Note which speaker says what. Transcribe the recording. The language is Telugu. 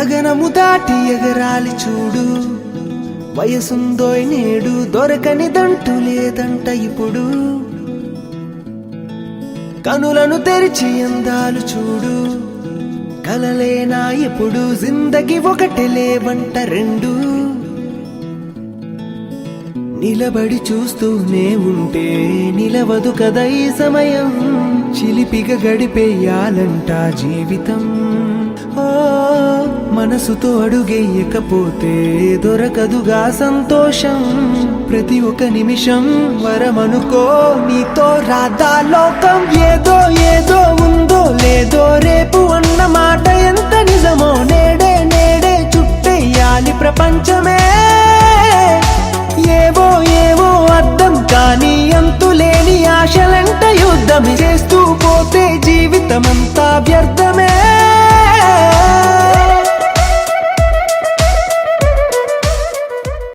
Speaker 1: గగనము దాటి ఎగరాలి చూడు, వయసుందోయ్ నేడు, దొరకనిదంటూ లేదంట ఇప్పుడు. కనులను తెరిచి అందాలు చూడు, కలలేనా ఎప్పుడు, జిందగి ఒకటి లేవంట రెండు. నిలబడి చూస్తూనే ఉంటే నిలవదు కదా ఈ సమయం, చిలిపిగా గడిపేయాలంట జీవితం. ఓ మనసుతో అడుగేయకపోతే దొరకదుగా సంతోషం, ప్రతి ఒక్క నిమిషం వరమనుకో, నీతో రాదా లోకం. ఏదో ఏదో ఉందో లేదో రేపు అన్న మాట ఎంత నిజమో, నేడే నేడే చుట్టేయాలి ప్రపంచమే. ఏవో ఏవో అర్థం కాని అంతులేని ఆశలంట యుద్ధమే, చేస్తూ పోతే జీవితమంతా వ్యర్థమే.